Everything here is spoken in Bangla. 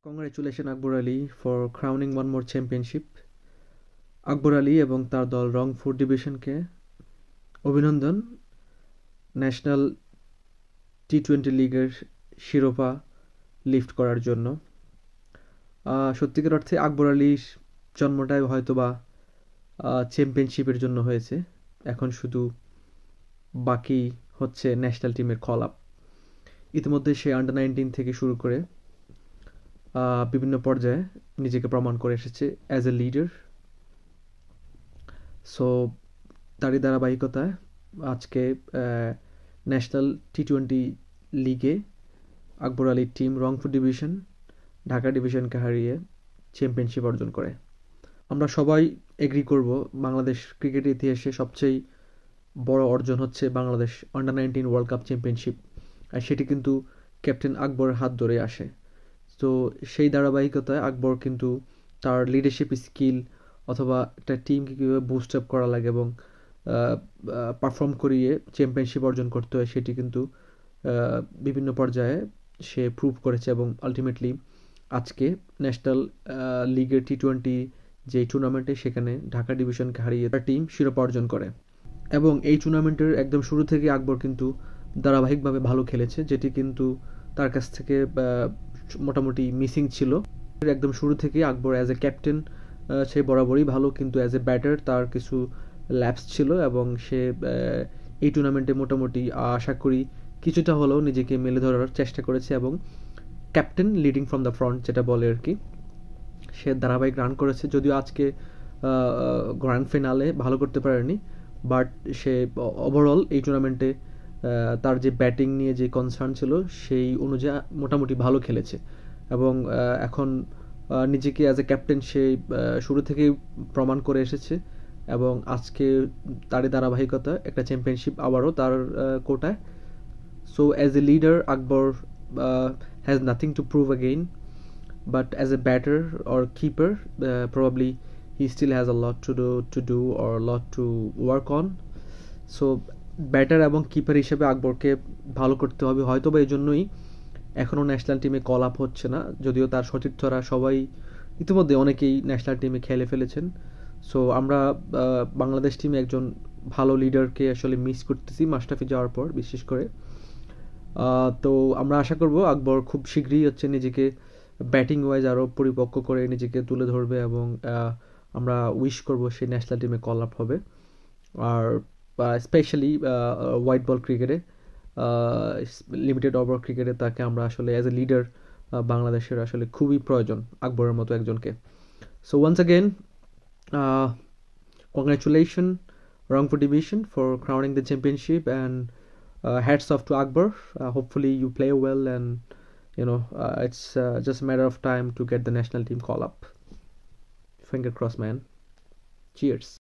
Congratulations Akbar Ali for crowning one more championship. Akbar Ali এবং তার দল রংপুর ডিভিশনকে অভিনন্দন ন্যাশনাল টি-20 লিগের শিরোপা লিফট করার জন্য। সত্যিকার অর্থে আকবর আলীর জন্মটাই হয়তোবা চ্যাম্পিয়নশিপের জন্য হয়েছে। এখন শুধু বাকি হচ্ছে ন্যাশনাল টিমের কল আপ। ইতিমধ্যে সে আন্ডার 19 থেকে শুরু করে বিভিন্ন পর্যায়ে নিজেকে প্রমাণ করে এসেছে অ্যাজ এ লিডার। সো তারই ধারাবাহিকতায় আজকে ন্যাশনাল টি-20 লিগে আকবর আলীর টিম রংপুর ডিভিশন ঢাকা ডিভিশনকে হারিয়ে চ্যাম্পিয়নশিপ অর্জন করে। আমরা সবাই এগ্রি করব বাংলাদেশ ক্রিকেটের ইতিহাসে সবচেয়ে বড় অর্জন হচ্ছে Bangladesh under 19 world cup championship, আর সেটি কিন্তু ক্যাপ্টেন আকবরের হাত ধরে আসে। তো সেই ধারাবাহিকতায় আকবর কিন্তু তার লিডারশিপ স্কিল অথবা একটা টিমকে কীভাবে বুস্ট আপ করা লাগে এবং পারফর্ম করিয়ে চ্যাম্পিয়নশিপ অর্জন করতে হয় সেটি কিন্তু বিভিন্ন পর্যায়ে সে প্রুভ করেছে এবং আলটিমেটলি আজকে ন্যাশনাল লিগের টি-20 যে টুর্নামেন্টে সেখানে ঢাকা ডিভিশনকে হারিয়ে তার টিম শিরোপা অর্জন করে। এবং এই টুর্নামেন্টের একদম শুরু থেকে আকবর কিন্তু ধারাবাহিকভাবে ভালো খেলেছে, যেটি কিন্তু তার কাছ থেকে মোটামুটি মিসিং ছিল। একদম শুরু থেকে আকবর অ্যাজ এ ক্যাপ্টেন সে বরাবরই ভালো, কিন্তু অ্যাজ এ ব্যাটার তার কিছু ল্যাপস ছিল এবং সে এই টুর্নামেন্টে মোটামুটি আশা করি কিছুটা হলেও নিজেকে মেলে ধরার চেষ্টা করেছে এবং captain leading from the front যেটা বলে আর কি, সে ধারাবাহিক রান করেছে। যদিও আজকে গ্র্যান্ড ফিনালে ভালো করতে পারেনি, বাট সে ওভারঅল এই টুর্নামেন্টে তার যে ব্যাটিং নিয়ে যে কনসার্ন ছিল সেই অনুযায়ী মোটামুটি ভালো খেলেছে এবং এখন নিজেকে অ্যাজ এ ক্যাপ্টেন সে শুরু থেকেই প্রমাণ করে এসেছে এবং আজকে তারই ধারাবাহিকতা একটা চ্যাম্পিয়নশিপ আবারও তার কোটায়। So as a leader Akbar has nothing to prove again, but as a batter or keeper probably he still has a lot to do or a lot to work on. So batter এবং কিপার হিসেবে আকবরকে ভালো করতে হবে, হয়তো বা এই জন্যই এখনও ন্যাশনাল টিমে কল আপ হচ্ছে না, যদিও তার সতীর্থরা সবাই ইতিমধ্যে অনেকেই ন্যাশনাল টিমে খেলে ফেলেছেন। সো আমরা বাংলাদেশ টিমে একজন ভালো লিডারকে আসলে মিস করতেছি মাশরাফি যাওয়ার পর বিশেষ করে। তো আমরা আশা করব আকবর খুব শীঘ্রই হচ্ছে নিজেকে ব্যাটিং ওয়াইজ আরও পরিপক্ক করে নিজেকে তুলে ধরবে এবং আমরা উইশ করব সে ন্যাশনাল টিমে কল আপ হবে। আর স্পেশালি হোয়াইট বল ক্রিকেটে লিমিটেড ওভার ক্রিকেটে তাকে আমরা আসলে অ্যাজ এ লিডার বাংলাদেশের আসলে খুবই প্রয়োজন আকবরের মতো একজনকে। So once again congratulation Rangpur division for crowning the championship and hats off to Akbar. Hopefully you play well and it's just a matter of time to get the national team call up. Finger crossed, man. Cheers.